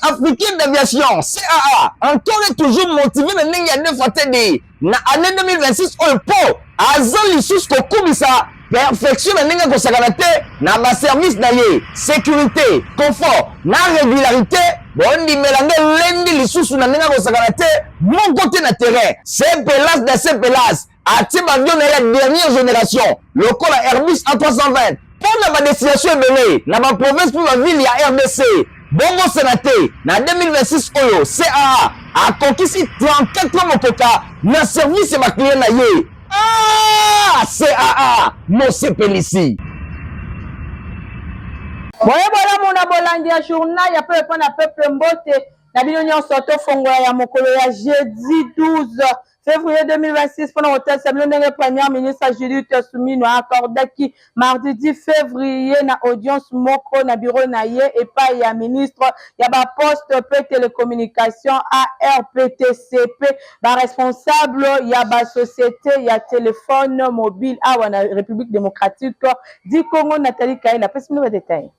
africaine d'aviation, CAA, encore et toujours motivé de Nenga de Fatede. Na année 2026, on peut, Azan Lissous Kokumisa, perfection de Nenga Kosakanate, na ma service d'ailleurs, sécurité, confort, na régularité, bon, dit mélange lundi Lissous na Nenga Kosakanate, mon côté na terrain, c'est Pelas de ces Pelas, à Tibavion de la dernière génération, le col Airbus A320, pour la destination est dans ma province pour la ville, il y a RDC. Bongo Sénaté, en 2026, Oyo, CAA, a conquis 34 ans au Coca, dans le service de ma cliente. Ah, CAA, mon CPLC. Voilà, mon abolandi à journal, il y a peu de peuple mbote. La bilan sorto fongo ya mokolo ya jeudi 12 février 2026 pendant hôtel Samuel Ndenge premier ministre Judith Soumino accordaki mardi 10 février na audience moko na bureau na ye et pas ya ministre ya ba poste pe télécommunication ARPTCP ba responsable ya ba société ya téléphone mobile à la République démocratique du Congo. Nathalie Kaila pèse nous détails.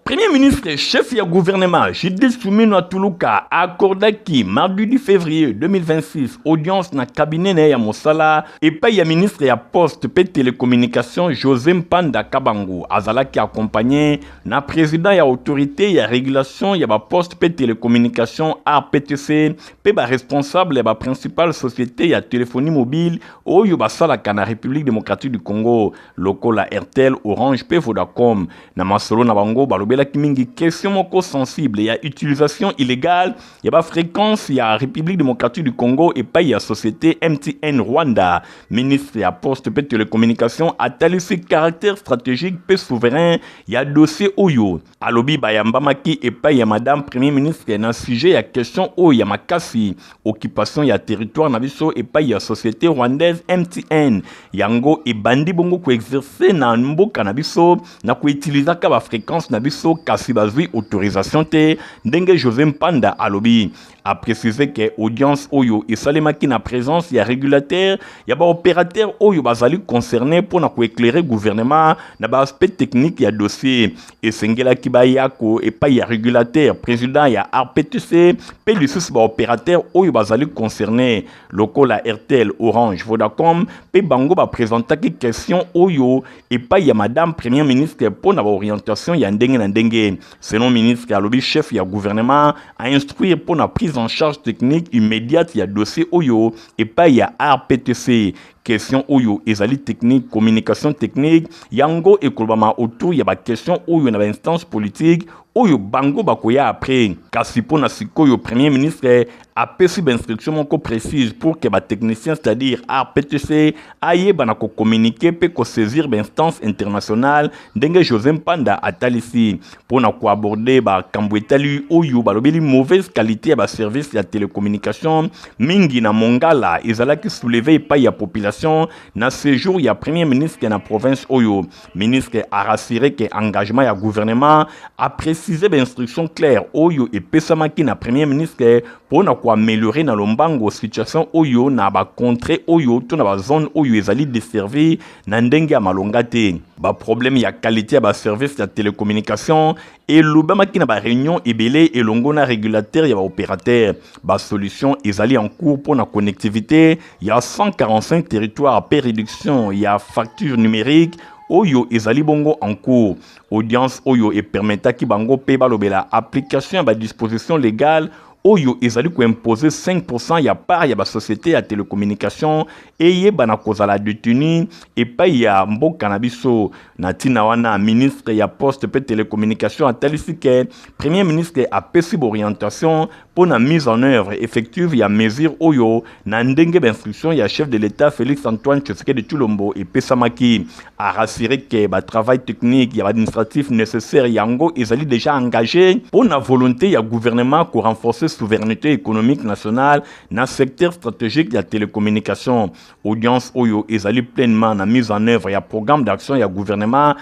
Premier ministre et chef du gouvernement, Judith Soumino Tuluka, accordaki mardi 10 février 2026 audience na cabinet ya Mosala et pas ya ministre ya poste pe télécommunication José Mpanda Kabangu azalaki accompagné na président ya autorité ya régulation ya ba poste pe télécommunication ARPTC pe ba responsable ya ba principale société ya téléphonie mobile oyo basala na République démocratique du Congo lokola Airtel, Orange pe Vodacom na masolo na bango balobe la mingi question moko sensible ya utilisation illégale ya ba fréquence ya République démocratique du Congo et pas ya société MTN Rwanda. Ministre ya poste pe télécommunication a talisi caractère stratégique pe souverain ya dossier oyo alobi bayamba maki et pas ya madame premier ministre na sujet ya question oyo ya makasi occupation ya territoire na biso et pas ya société rwandaise MTN yango e bandi bongo ko exercer na mboka na biso na ko utiliser ka ba fréquence na biso kasi bazui autorisation te ndenge José Mpanda alobi a précisé que audience oyo et salemaki na présence ya régulateur ya ba opérateur oyo bazali concerné pour na ko éclairer gouvernement na ba aspect technique ya dossier et sengela kibayako et pas ya régulateur président ya RPTC pe lusus ba opérateur oyo bazali concerné lokola Airtel, Orange, Vodacom pe bango ba présentaki question oyo et pas ya madame premier ministre pour na ba orientation ya ndenge na ndenge selon ministre alobi chef ya gouvernement a instruire pour na prise en charge technique immédiate ya dossier oyo et pas ya RPTC question oyo ezali technique communication technique yango ekolbama autour ya ba question oyo na ba instance politique oyo bango bakoya après kasi pona sikoyo premier ministre a pesi d'instruction moko précise pour que ba technicien c'est-à-dire RPTC aye bana ko communiquer pe ko saisir ba instance internationale ndenge José Mpanda atalisi pona ko aborder ba kambwetali oyo balobeli mauvaise qualité ya ba service ya télécommunication mingi na Mongala ezalaki soulever pa ya population na séjour ya premier ministre na province oyo ministre a rassuré que engagement ya gouvernement a précisé ba instruction claire oyo et pesamaki na premier ministre pour na ko améliorer na lombango situation oyo na ba contrée oyo to na ba zone oyo ezali desservi na ndenge ya malonga te ba problème ya qualité ya ba service ya télécommunication et lobamaki na ba réunion ebele elongo na régulateur ya ba opérateur ba solution ezali en cours pour na connectivité ya 145 territoires per réduction ya facture numérique oyo ezali bongo en cours audience oyo et permetaki bango pe balobela application ba disposition légale oyo ezali ko imposer 5% ya part ya ba société ya télécommunication eye bana kozala détenu et pas ya mboka na biso na tina wana ministre ya poste pe télécommunication atalisi ke premier ministre a pesi orientation pour la mise en œuvre effective ya mesure oyo na ndenge d'instruction ya chef de l'état Félix Antoine Tshisekedi Tshilombo et pesamaki a rassuré que ba travail technique ya administratif nécessaire yango ezali déjà engagé pour la volonté ya gouvernement pour renforcer souveraineté économique nationale dans secteur stratégique de la télécommunication audience oyo ezali pleinement na mise en œuvre ya programme d'action ya gouvernement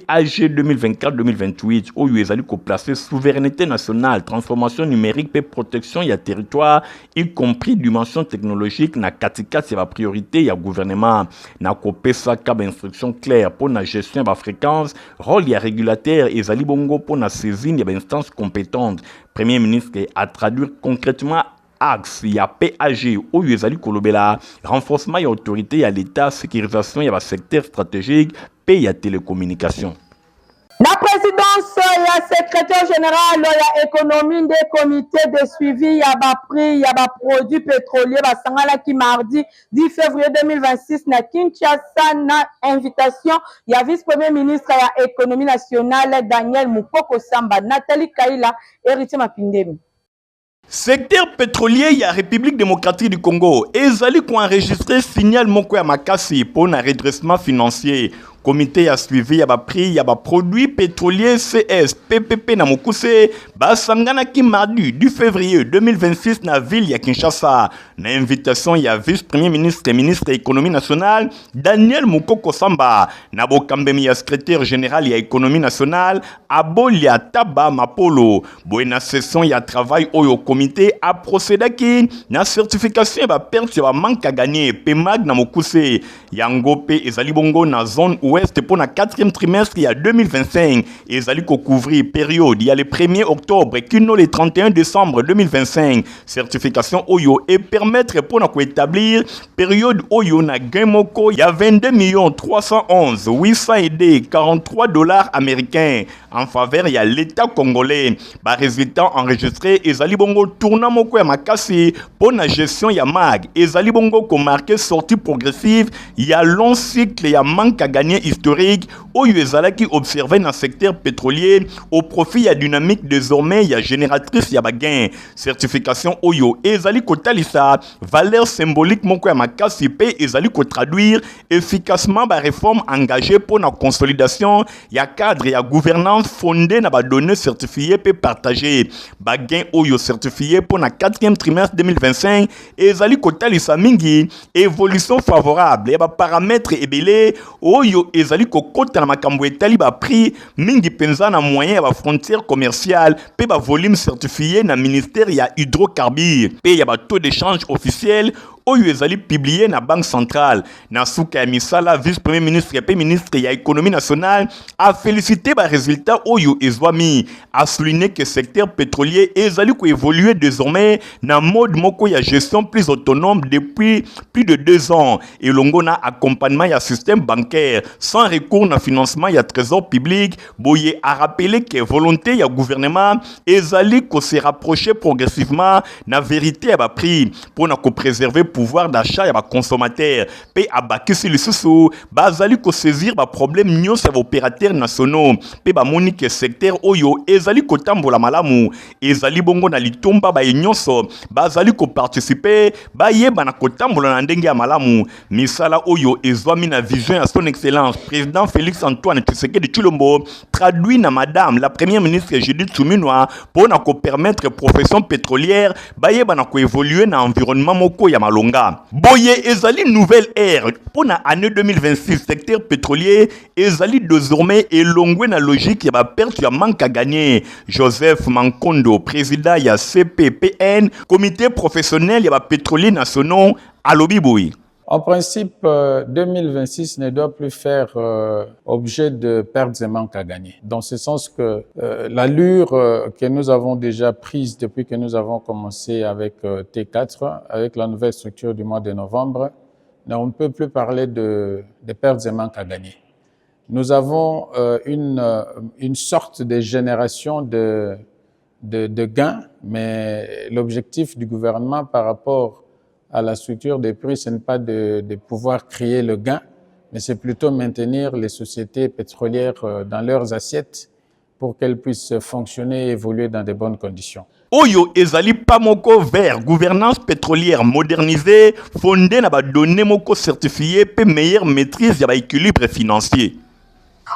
PAG 2024-2028 où ils allaient placer souveraineté nationale, transformation numérique et protection ya territoire, y compris dimension technologique na katika c'est la priorité ya gouvernement na kopesa kaba instruction claire pour la gestion de la fréquence, rôle ya régulateur et zali bongo pour la saisine ya instance compétente. Premier ministre a traduit concrètement axe ya PAG où ils allaient kolobela renforcement ya autorité ya l'état, sécurisation ya secteur stratégique, pays ya télécommunication. La présidence ya secrétaire général ya économie des comités de suivi ya ba prix ya ba produits pétroliers basangala ki mardi 10 février 2026 na Kinshasa na invitation ya vice-premier ministre ya économie nationale Daniel Mukoko Samba, Nathalie Kaila, Héritier Mapindemi. Secteur pétrolier ya République démocratique du Congo, ezali ko enregistré signal moko ya makasi pour un redressement financier. Comité a suivi ya ba prix ya ba produits pétroliers CS PPP na Mokuse basangana ki mardi du février 2026 na ville ya Kinshasa na invitation ya vice-premier ministre et ministre économie nationale Daniel Mukoko Samba na bokambemi ya secrétaire général ya économie nationale Abolia Taba Mapolo boena session ya travail oyo comité a procédaki na certification ya ba perte ya ba manque à gagner PMAG na Mokuse yango pe ezali bongo na zone ouest pour le 4e trimestre il y a 2025 et ils allaient couvrir période il y a le 1er octobre et le 31 décembre 2025 certification Oyo et permettre pour nous établir période Oyo na gain moko il y a 22 311 800 43 dollars américains en faveur il y a l'état congolais ba résultat enregistré et zali bongo tourna moko ya makasi pour la gestion ya mag et zali bongo ko marqué sortie progressive il y a long cycle il y a manque à gagner historique où Yuezala qui observait dans le secteur pétrolier au profit ya dynamique désormais ya génératrice ya gain certification Oyo ezali ko talisa valeur symbolique moko ya makasi pe ezali ko traduire efficacement ba réforme engagée pour la consolidation ya cadre ya gouvernance fondée na ba données certifiées pe partagées ba gain Oyo certifié pour la 4e trimestre 2025 ezali ko talisa mingi évolution favorable ya ba paramètres ebele Oyo ezali kokota na makambo etali ba prix mingi penza na moyen ya ba frontière commerciale pe ba volume certifié na ministère ya hydrocarbures pe ya ba taux d'échange officiel Oyo ezali publié na Banque centrale na souka ya misala vice-premier ministre et ministre ya économie nationale a félicité ba résultat Oyo ezwami a souligné que secteur pétrolier ezali ko évoluer désormais na mode moko ya gestion plus autonome depuis plus de 2 ans et longo na accompagnement ya système bancaire sans recours na financement ya trésor public boye a rappelé que volonté ya gouvernement ezali ko se rapprocher progressivement na vérité ya ba prix pour na ko préserver pouvoir d'achat ya ba consommateur pe abakisi lisusu bazali ko saisir ba problème nyonso ya opérateurs nationaux pe ba moni que secteur Oyo ezali ko tambola malamu ezali bongo na litomba ba nyonso bazali ko participer ba yeba na ko tambola na ndenge ya malamu misala Oyo ezwami na vision ya son excellence président Félix Antoine Tshisekedi Tshilombo traduit na madame la première ministre Judith Suminwa pour na ko permettre profession pétrolière ba yeba na ko évoluer na environnement moko ya malonga boye ezali nouvelle ère pour la année 2026 secteur pétrolier ezali désormais elongwe na logique ya ba perte ya manque à gagner Joseph Mankondo président ya CPPN comité professionnel ya ba pétrolier nationaux à Lobiboui. En principe, 2026 ne doit plus faire objet de pertes et manques à gagner. Dans ce sens que l'allure que nous avons déjà prise depuis que nous avons commencé avec T4, avec la nouvelle structure du mois de novembre, on ne peut plus parler de pertes et manques à gagner. Nous avons une sorte de génération de gains, mais l'objectif du gouvernement par rapport à la structure des prix, ce n'est pas de pouvoir créer le gain, mais c'est plutôt maintenir les sociétés pétrolières dans leurs assiettes pour qu'elles puissent fonctionner et évoluer dans de bonnes conditions. Oyo ezali pa moko vers gouvernance pétrolière modernisée, fondée na ba données moko certifiées pe meilleure maîtrise ya ba équilibre financier.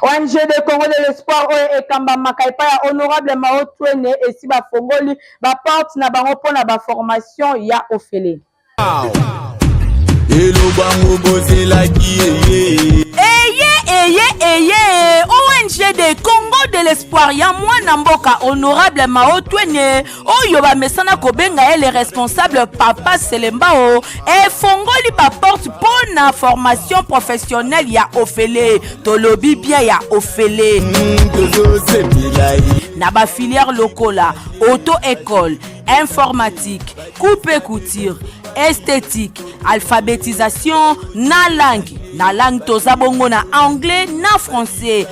ONG de Congo de l'espoir oyo ekamba makaipa ya honorable Mao Twene esi ba fongoli ba porte na bango pona ba formation ya ofele. Eye, owe ONG de Congo de l'espoir ya mwana mboka honorable Mao Twene oyo ba mesana kobenga les responsables Papa Selembao et fongoli ba porte pour na formation professionnelle ya ofele tolobi bien ya ofele na ba filière lokola auto-école, informatique, coupe et couture, esthétique, alphabétisation, na langue toza bongo na anglais, na français.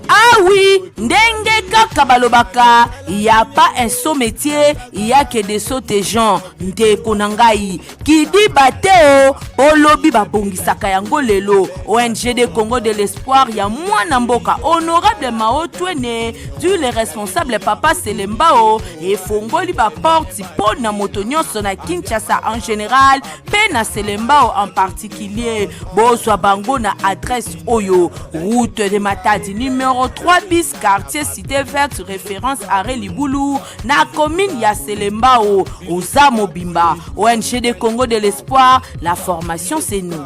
Ah oui, ndenge kaka balobaka, y a pas un saut métier, y a que des sauts de gens, ndeko nangai. Qui dit bateo, olobi babongisaka yango lelo. ONG de Congo de l'espoir, ya mwana mboka honorable Mao Twene, du les responsables Papa Selembao et fongoli ba porte pour na moto nyonso na Kinshasa en général, pe na Selembao en particulier. Bozwa bango na adresse Oyo, route de Matadi numéro 3 bis, quartier Cité Verte, référence Arrêt Liboulou, na commune ya Selembao, Oza Mobimba. ONG de Congo de l'espoir, la formation c'est nous.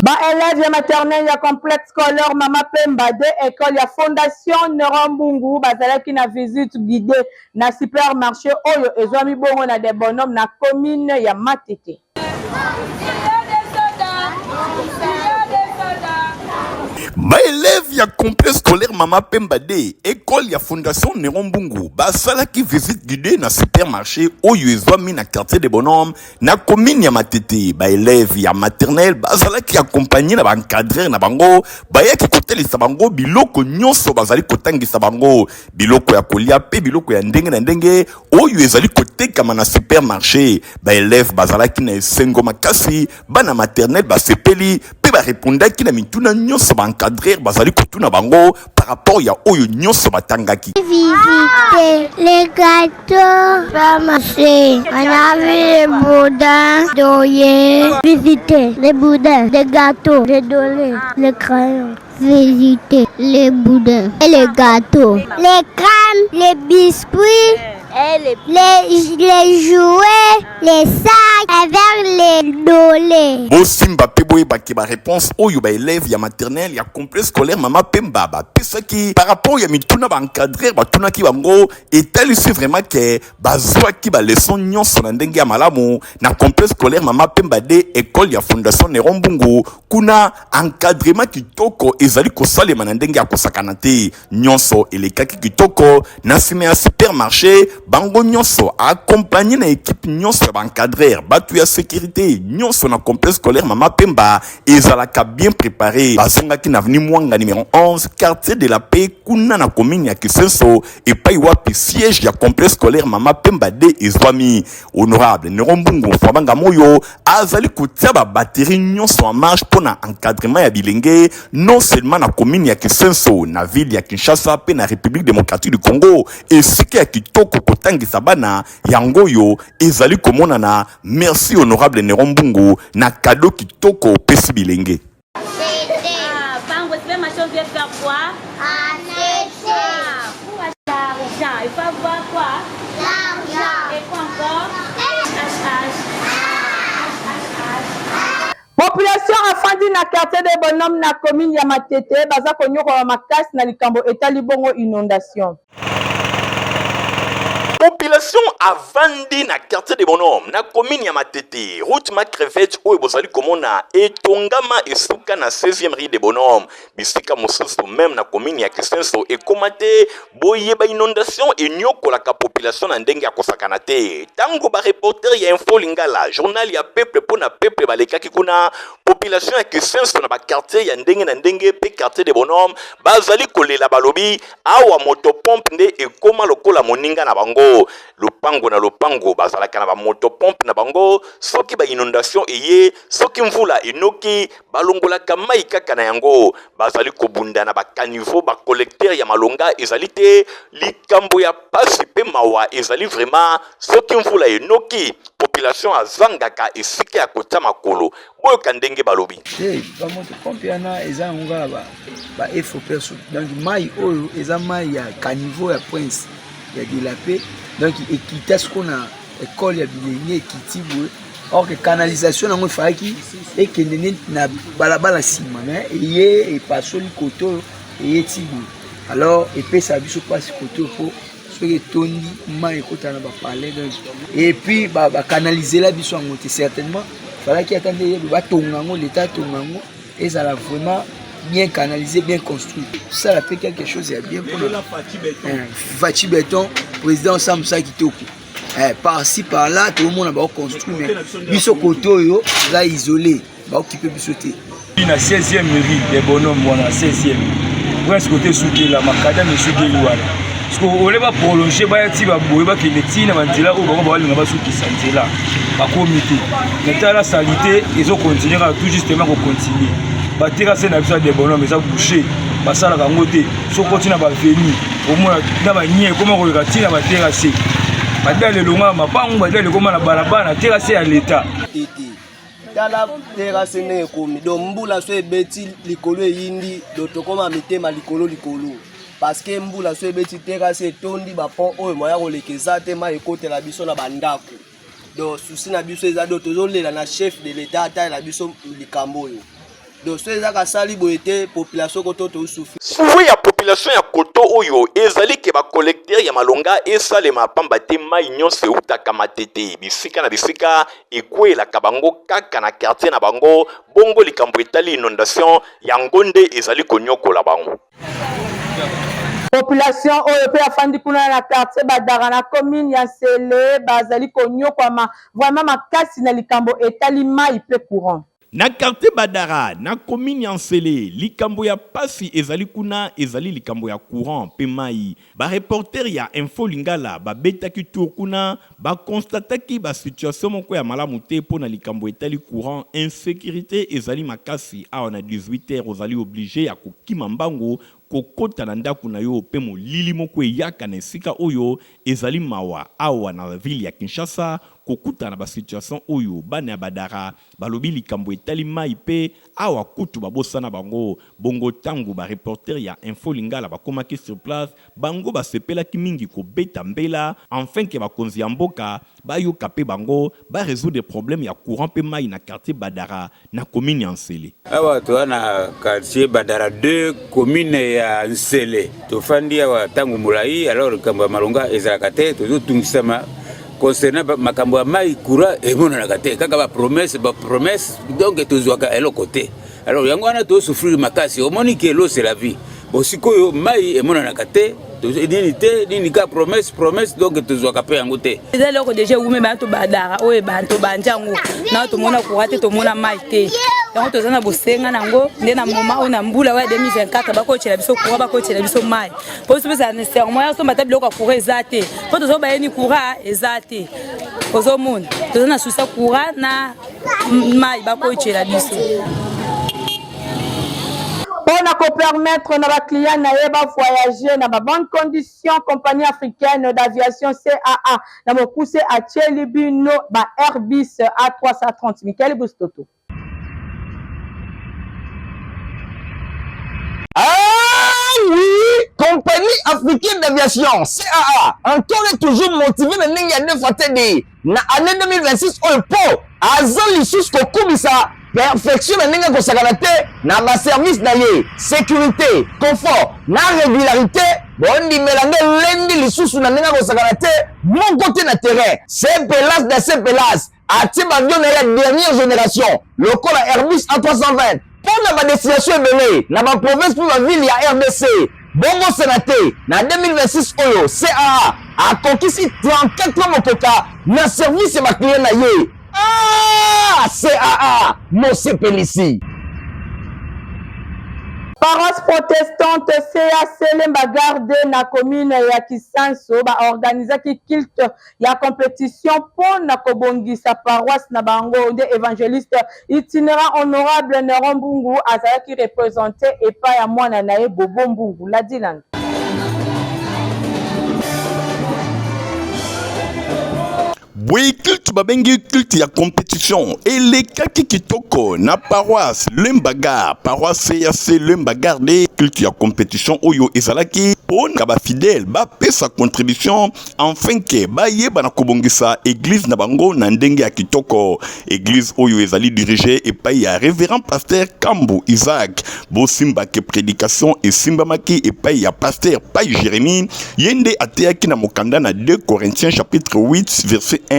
Ba élève maternelle ya complexe scolaire Mama Pemba de école ya fondation Nerombungu bazalaki na visite guidée na supermarché oyo ezwami bongo na des bonhommes na commune ya Matete. Ba élève ya complexe scolaire Mama Pemba de école ya fondation Nerombungu basalaki visite guidée na supermarché oyo ezwami na quartier des bonhommes na commune ya Matete. Ba élève ya maternelle basalaki accompagné na ba encadreur na bango bayaki kotelisa bango biloko nyonso bazali kotangisa bango biloko ya kolia pe biloko ya ndenge na ndenge oyo ezali kotekama na supermarché. Ba élève bazalaki na esengo makasi bana maternelle basepeli pe ba répondaki na mituna nyonso ba encadreur bazali kotuna bango par rapport ya oyo nyonso batangaki. Visiter les gâteaux, ramasser, on a vu les boudins, d'oyer, visiter les boudins, les gâteaux, les dolés, les crayons. Visiter les boudins et les gâteaux, les crèmes, les biscuits, les jouets, les sacs avec les dolés. Bosimba peboye ba réponse oyo ba élève ya maternelle ya complexe scolaire Mama Pemba ba pesaki par rapport ya mituna ba encadrer ba tunaki bango etalisi vraiment que bazwaki ba leçon nyonso na ndenge ya malamu na complexe scolaire Mama Pemba de école ya fondation Nerombungu kuna encadrement kitoko ezali kosalema na ndenge ya kosakana te nyonso elekaki kitoko na sima ya supermarché bango nyonso accompagné na équipe nyonso ya encadreur batu ya sécurité nyonso na complexe scolaire Mama Pemba ezalaka bien préparé bazongaki na avenue Mwanga numéro 11 quartier de la paix kuna na commune ya Kisenso et pai wapi siège ya complexe scolaire Mama Pemba de ezwami honorable Nerombungu Fabanga Moyo azali kotia ba batterie nyonso en marche pour na encadrement ya bilenge non seulement na commune ya Kisenso na ville ya Kinshasa pe na République démocratique du Congo et sike ya kitoko kotangisa bana yangoyo ezali komonana. Merci honorable Nerombungu na cadeau kitoko pesi bilenge. Pango, c'est ma chose de faire quoi? L'argent. Il faut avoir quoi? L'argent. Et quoi encore? Population afandi na quartier de bonhomme na commune ya Matete baza konyoko wa makasi na likambo etali bongo inondation. Population avandi na quartier des bonhommes na commune ya Matete route Macrevette oyo bozali komona etongama esuka na 16e rue des bonhommes bisika mosusu même na commune ya Kisenso ekomate boyeba inondation enyokolaka population na ndenge ya kosakana te tango ba reporter ya info lingala journal ya peuple pona peuple balekaki kuna population ya Kisenso na ba quartier ya ndenge na ndenge pe quartier des bonhommes bazali kolela balobi awa motopompe nde ekoma lokola moninga na bango lopango na lopango bazalaka na ba motopompe na bango soki ba inondation eye soki mvula enoki balongolaka mai kaka na yango bazali kobunda na ba caniveau ba collecteur ya malonga ezali te likambo ya pasi pe mawa ezali vraiment soki mvula enoki population azangaka esika ya kota makolo boyo kandenge balobi ba motopompe yana eza ngonga ba FOPS donc mai oyo eza mai ya caniveau ya Prince ya de la paix donc ekita ce qu'on a école ya bilenge ekiti boye or que canalisation nango faki et que na balabala sima mais et passe le côté et tibu alors et puis ça biso passe côté pour ce que tondi mai kota na ba parler et puis ba canaliser la biso ngote certainement fallait qu'il attendait ba tongango l'état tongango et ça l'a vraiment bien canalisé, bien construit. Ça a fait quelque chose de bien pour nous. Fati Béton, président Sam Sakitoko. Par-ci, par-là, tout le monde a construit, mais Bisso Kotoyo, là isolé, va occuper Bissoté. La 16e mairie des bonhommes, la 16e. Presque côté soutien, la macadam est soutien. Parce qu'on ne va pas prolonger, il va qu'il est tiré, il va soutien là. Par comité. Maintenant, la salité, ils ont continué à tout justement continuer. Batira c'est na des bonhommes ça boucher basala ka ngote so continue ba venir au moins na ba nie comment ko ka tina ba terrasse ba le longa mapangu ba le koma na balabala terrasse ya l'état tala terrasse ne komi do mbula so ebeti likolo yindi do tokoma mitema likolo parce que mbula so ebeti terrasse tondi ba pont oyo moya ko lekeza te ma ekotela biso na bandako do souci na biso eza do tozolela na chef de l'état ta la biso likambo yo. Donc, c'est ça que population koto souffre. Souhait ya population ya koto oyo ezali ke ba collecteur ya malonga esalema pamba te mai nyonse utaka matete bisika na bisika ekwela kabango kaka na quartier na bango bongo likambo etali inondation ya ngonde ezali konyokola bango. Population oyo pe afandi kuna na quartier Badara na commune ya Sele bazali konyokwama vraiment makasi na likambo etali mai pe courant. Na quartier Badara, na commune Yansele, likambo ya pasi ezali kuna ezali likambo ya courant pe mai. Ba reporter ya Info Lingala ba betaki tour kuna ba constataki ba situation moko ya malamu te pona likambo etali courant insécurité ezali makasi a na 18h ozali obligé ya kokima mbango kokota na ndaku na yo pe molili moko eyaka na esika oyo ezali mawa awa na ville ya Kinshasa kokuta na ba situation oyo bana ya Badara balobi likambo etali mai pe awa kutu babosana bango bongo tangu ba reporter ya Info Lingala bakomaki sur place bango basepelaki mingi kobeta mbela enfin ke bakonzi ya mboka bayoka pe bango ba résoudre problème ya courant pe mai na quartier Badara na commune ya Nsele. Awa to na quartier Badara 2 commune ya Nsele to fandi awa tangu mulai alors kamba malonga ezalaka te to tungisama concernant makambo ya mai courant emonanaka te kaka ba promesse donc tozwaka eloko te alors yango wana to souffrir makasi omoni ke l'eau c'est la vie bon sikoyo mai emonanaka te nini ka promesse donc tozwaka pe yango te eza loko déjà ume ba to Badara oyo ba to banjango na to mona courant te to mona mai te yango tozana bosenga nango nde na moment on a mbula wa 2024 bakotela biso courant bakotela biso mai po so pesa nécessairement ya so mata biloko courant ezate po tozo ba yeni courant ezate ozo mona tozana susa courant na mai bakotela biso. Pour permettre à clients de voyager dans de bonnes conditions, compagnie africaine d'aviation CAA, dans mon poussé à Tchelibino, Airbus A330. Michael Bustoto. Ah oui, compagnie africaine d'aviation CAA, encore et toujours motivé de n'engager fatigué. Na année 2026 au pot, azali sous kokumisa. Perfection na ko sakanate na ba service na ye sécurité confort na régularité bondi melande lendi lisusu na ko sakanate mon côté na terrain c'est pelas de ces pelas ati ba avion na la dernière génération le col Airbus A320 pour la destination belé na ba province pour la ville ya RDC bongo sénaté na 2026 oyo CAA a conquis 34 mokoka na service ba client na ye. Ah, CAA, Mose Pélissi. Paroisse protestante CAC Lemba garde na commune ya Kisanso ba organiser ki culte ya compétition pour na kobongisa paroisse na bango de évangéliste itinérant honorable Neron Mbungu azala ki représenté et pas ya mwana nae Bobo Mbungu la Dilan. Oui, culte babengi culte ya compétition. Et les kaki kitoko na paroisse Lembagar, paroisse CAC Lembagar de culte ya compétition oyo ezalaki pon kaba fidèle ba pe sa contribution afin que ba yeba na kobongisa église na bango na ndenge ya kitoko. Église oyo ezali dirigée et pa ya révérend pasteur Kambu Isaac. Bo simba ke prédication et simba maki et pa ya pasteur Pai Jérémie yende ateaki na mokanda na 2 Corinthiens chapitre 8 verset 1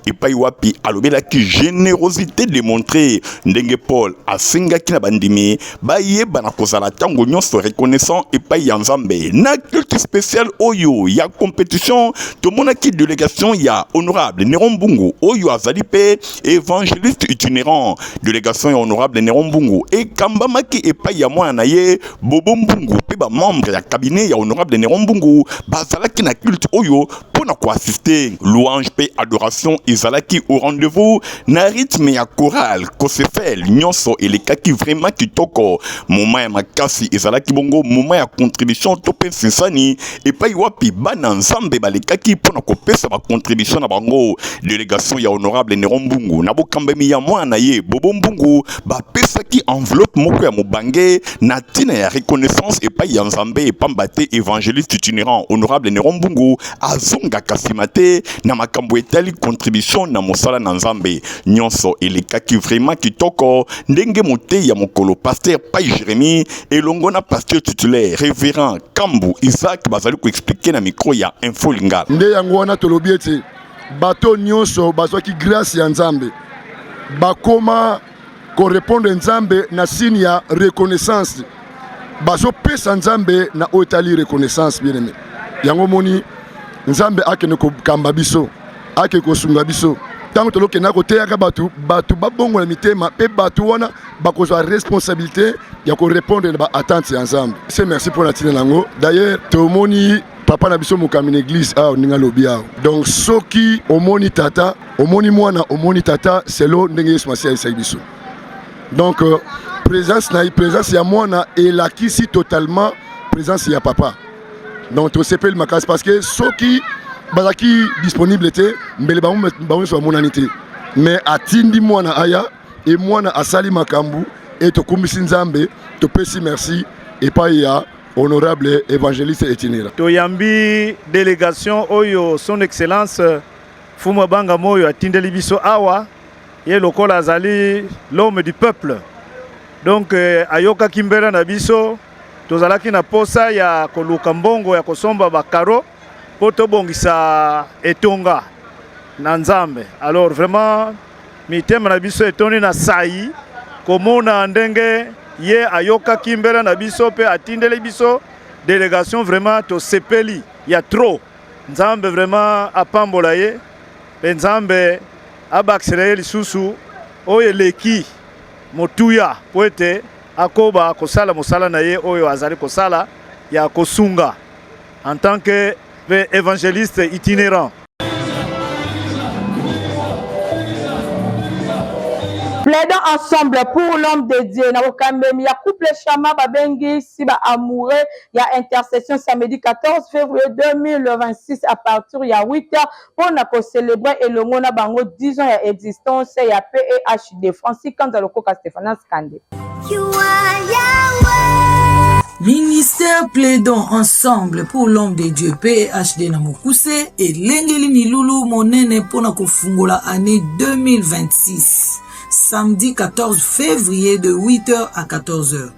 et pa wapi alobela ki générosité démontrée ndenge Paul asenga ki na bandimi ba yeba na kozala tango nyonso reconnaissant et pa ya nzambe na culte spécial oyo ya compétition to monaki délégation ya honorable Néron Mbungu oyo azali pe évangéliste itinérant délégation ya honorable Néron Mbungu et kambamaki et pa ya mwana ye Bobo Mbungu pe ba membre ya cabinet ya honorable Néron Mbungu bazalaki na culte oyo pona ko assister louange pe adoration ezalaki au rendez-vous na rythme ya chorale kosefel nyonso elekaki vraiment kitoko moment ya makasi ezalaki bongo moment ya contribution to pe sensani et pa wapi bana nzambe balekaki pona kopesa ba contribution na bango délégation ya honorable Néron Mbungu na bokambemi ya mwana ye Bobo Mbungu ba pesaki enveloppe moko ya mobange na tina ya reconnaissance et pa ya nzambe et pambate évangéliste itinérant honorable Néron Mbungu azonga kasimate na makambo etali contribution na mosala na nzambe nyonso elekaki vraiment kitoko ndenge mote ya mokolo pasteur Pai Jérémie elongo na pasteur titulaire révérend Kambu Isaac bazali ko expliquer na micro ya Info Lingala nde yango wana tolobi ete bato nyonso bazwaki grâce ya nzambe bakoma korépondre nzambe na signe ya reconnaissance bazopesa nzambe na otali reconnaissance bien aimé yango moni nzambe akende kokamba biso ake kosunga biso tango tolokenda koteyaka bato babongola mitema pe bato wana bakozwa responsabilité ya korépondre na baattente ya nzambe. C'est merci pour la tina nango. D'ailleurs tomoni papa na biso mokami na église ninga lobi awo. Donc soki omoni tata omoni mwana omoni tata selo ndenge Yesu Masiya isa biso. Donc présence ya mwana elakisi totalement présence ya papa. Donc to sepel makas parce que soki bazaki disponible te mbele bamu so monanité mais atindi mwana aya et mwana asali makambu et to kumbisi nzambe to pesi merci et pas ya honorable évangéliste itinérant to yambi délégation oyo son excellence Fuma Banga moyo atindeli biso awa ye lokola azali l'homme du peuple donc ayoka kimbera na biso tozalaki na posa ya koluka mbongo ya kosomba bakaro po tobongisa etonga na nzambe. Alors vraiment mitema na biso etoni na sai komona ndenge ye ayoka kimbera na biso pe atindeli biso délégation vraiment to sepeli ya trop nzambe vraiment apambola ye pe nzambe abaksela ye lisusu oyo leki motuya po ete akoba kosala mosala na ye oyo azali kosala ya kosunga en tant que évangéliste itinérant. Plaidons ensemble pour l'homme de Dieu. Na okambemi ya couple chama babengi si ba amoureux ya intercession samedi 14 février 2026 à partir ya 8h pour na ko célébrer elongo na bango 10 ans ya existence ya PEHD Francis Kanzalo Koka Stéphane Skande. Ministère plaidons ensemble pour l'homme de Dieu PEHD na Mokuse et lengeli milulu monene pona kofungola année 2026 samedi 14 février de 8h à 14h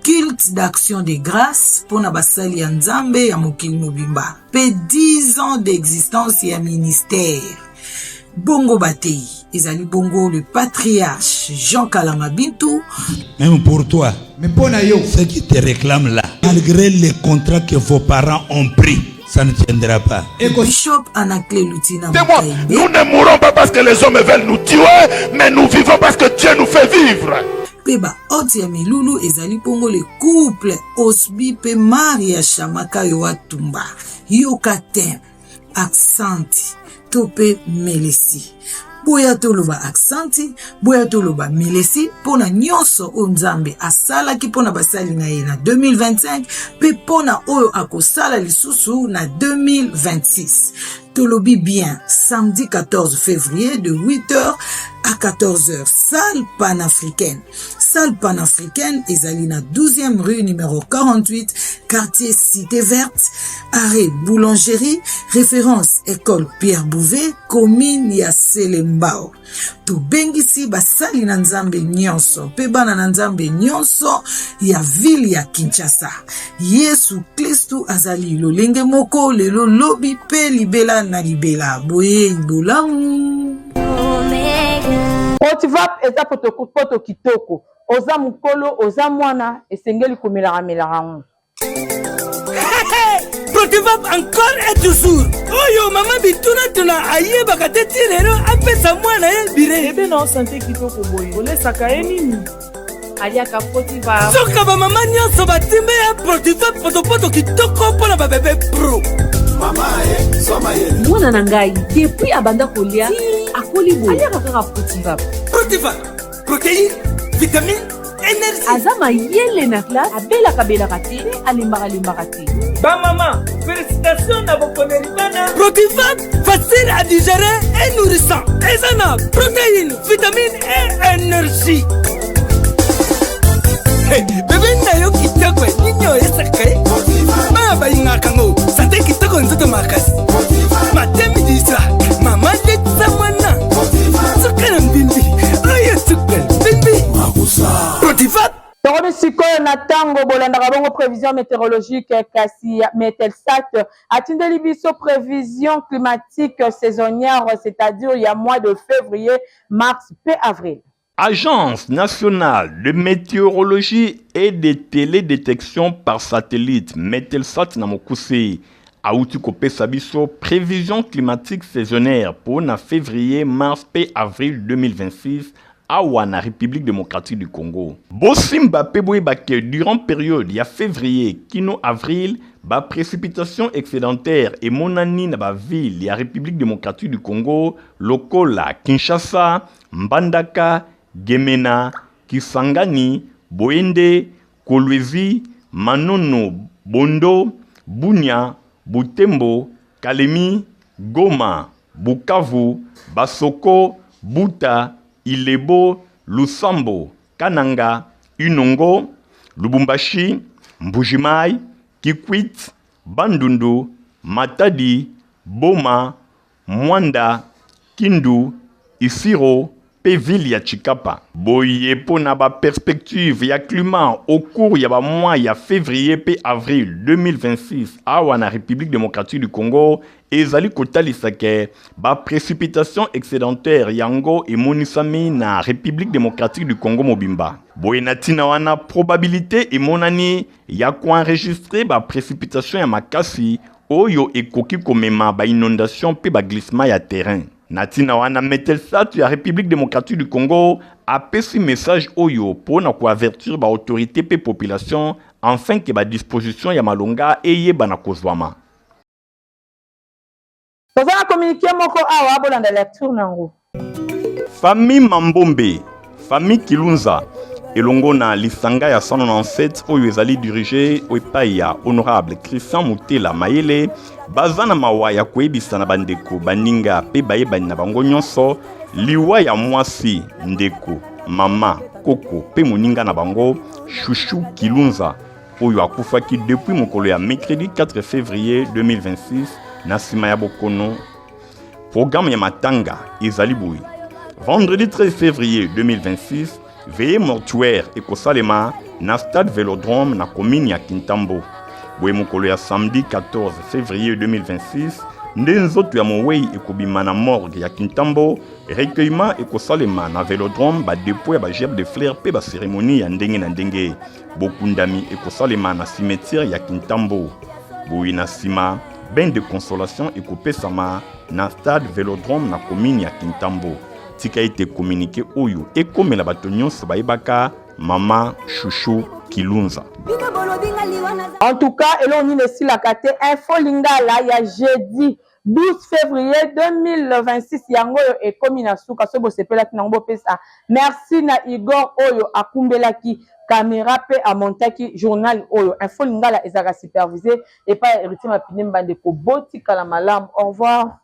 culte d'action de grâce pona basali ya nzambe ya mokili mobimba pe 10 ans d'existence ya ministère Bongo Batei ezali bongo le patriarche Jean Kalama Bintou. Même pour toi, mais pour Nayo, ceux qui te réclament là, malgré les contrats que vos parents ont pris, ça ne tiendra pas. Bishop Anakle Lutina. Nous ne mourrons pas parce que les hommes veulent nous tuer, mais nous vivons parce que Dieu nous fait vivre. Peba Otiami Lulu ezali bongo le couple Osbi pe Maria Shamaka Yoatumba. Yokatem, Accent, Tope Melesi. boya toloba aksanti, boya toloba milesi pona nyonso o nzambe asalaki pona basali na ye na 2025 pe pona oyo akosala lisusu na 2026. Tolobi bien, samedi 14 février de 8h à 14h, salle panafricaine. Salle panafricaine, ezali na 12e rue numéro 48, quartier Cité Verte, arrêt Boulangerie, référence école Pierre Bouvet, commune ya Selembao. To bengisi basali na nzambe nyonso, pe bana na nzambe nyonso ya ville ya Kinshasa. Yesu Kristu azali lolenge moko lelo lobi pe libela na libela. Boye bolamu. Protivap eza poto kitoko. Oza mukolo, oza mwana, esengeli kumilaka milaka. Protivap encore et toujours. Oyo mama bituna tuna aye bakateti lero apesa mwana ye bire. Ebe na santé kitoko boye. Olesaka ye nini? Aliaka Protivap. Soka ba mama nyonso batimbe ya Protivap poto kitoko pona ba bébé pro. Mama ye, soma ye. Mwana na ngai, depuis abanda kolia, akoli boye. Aliaka kaka Protivap. Protivap, protéine, vitamine, énergie. Azama yele na classe, abelaka belaka te, alimbaka te. Ba maman, félicitations à vos connaissances. Protivap, facile à digérer et nourrissant. Ezana, protéines, vitamines et énergie. Hey, bébé nayo kitoko, ninyo esake. Baba ingakango, santé kitoko nzoto makasi. Matemi disa, mama jetsa mwana. Sukana mbimbi, oye sukana mbimbi. Protivap. Torobi sikoyo na tango bolandaka bongo prévision météorologique kasi Metelsat atindeli biso prévision climatique saisonnière, c'est-à-dire il y a mois de février, mars et avril. Agence nationale de météorologie et de télédétection par satellite Metelsat Namokuse auti kopesa biso prévision climatique saisonnière pour na février, mars et avril 2026 awa na République démocratique du Congo. Bosimba peboye bake durant période ya février kino avril ba précipitation excédentaire et monani na ba ville ya République démocratique du Congo lokola Kinshasa, Mbandaka, Gemena, Kisangani, Boende, Kolwezi, Manono, Bondo, Bunia, Butembo, Kalemi, Goma, Bukavu, Basoko, Buta, Ilebo, Lusambo, Kananga, Unongo, Lubumbashi, Mbujimai, Kikwit, Bandundu, Matadi, Boma, Mwanda, Kindu, Isiro, Péville ya Chikapa. Boye pona ba perspective ya climat au cours ya ba mois ya février pe avril 2026 awa na République démocratique du Congo ezali kotalisake ba précipitation excédentaire yango et monisami na République démocratique du Congo mobimba. Boye natina wana probabilité et monani ya ko enregistrer ba précipitation ya makasi oyo ekoki komema ba inondation pe ba glissement ya terrain. Natina wana Metelsat ya République démocratique du Congo a pesi message oyo pour na ko avertir ba autorité pe population afin que ba disposition ya malonga eye bana kozwama. Tozana communiquer moko awa bolanda lecture nango. Famille Mambombe, famille Kilunza elongo na lisanga ya 197 oyo ezali dirigé epai ya honorable Christian Mutela Mayele bazana mawa ya koyebisa na bandeko baninga pe bayebani na bango nyonso liwa ya mwasi ndeko mama koko pe moninga na bango Chouchou Kilunza oyo akufaki depuis mokolo ya mercredi 4 février 2026 na sima ya bokono. Programme ya matanga ezali boyi vendredi 13 février 2026 veillée mortuaire et kosalema na stade Vélodrome na commune ya Kintambo. Boye mokolo ya samedi 14 février 2026 nde nzoto ya mowei ekobima na morgue ya Kintambo, recueillement ekosalema na Vélodrome ba dépôt ya ba gerbe de fleurs pe ba cérémonie ya ndenge na ndenge. Bokundami ekosalema na cimetière ya Kintambo. Boye na sima bain de consolation ekopesama na stade Vélodrome na commune ya Kintambo. Tika ite communiqué oyo ekomela bato nyonso bayebaka mama Chouchou Kilunza. En tout cas, eloni ne silaka te info lingala ya jeudi 12 février 2026 yango oyo ekomi na suka so bosepelaki nango bopesa merci na Igor oyo akumbelaki caméra pe amontaki journal oyo info lingala ezaka supervisé et pas héritier mapine mbande ko botika la malam. Au revoir.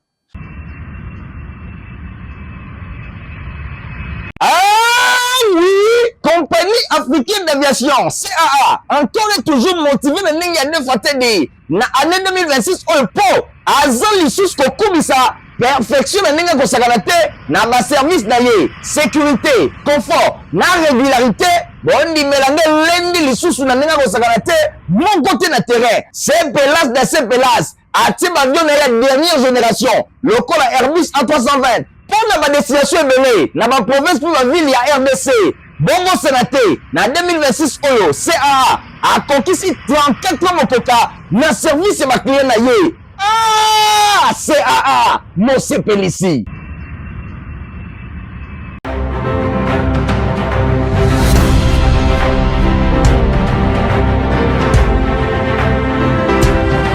Oui, compagnie africaine d'aviation, CAA, encore et toujours motivé de n'engager fatigué. Na année 2026, on peut, azan l'issue kokumisa, perfection de n'engager kosakanate, na ma service d'ailleurs, sécurité, confort, na régularité, bon di mélanger lundi l'issue na n'engager kosakanate, mon côté na terrain, c'est pelas de ces pelas, atim avion de la dernière génération, le col Airbus A320. Pour la destination est dans ma province pour la ville, il y a RDC. Bongo Sénaté, dans 2026, Oyo, CAA a conquis 34 ans au Coca, dans le service de ma client. Ah, CAA, mon CPLC.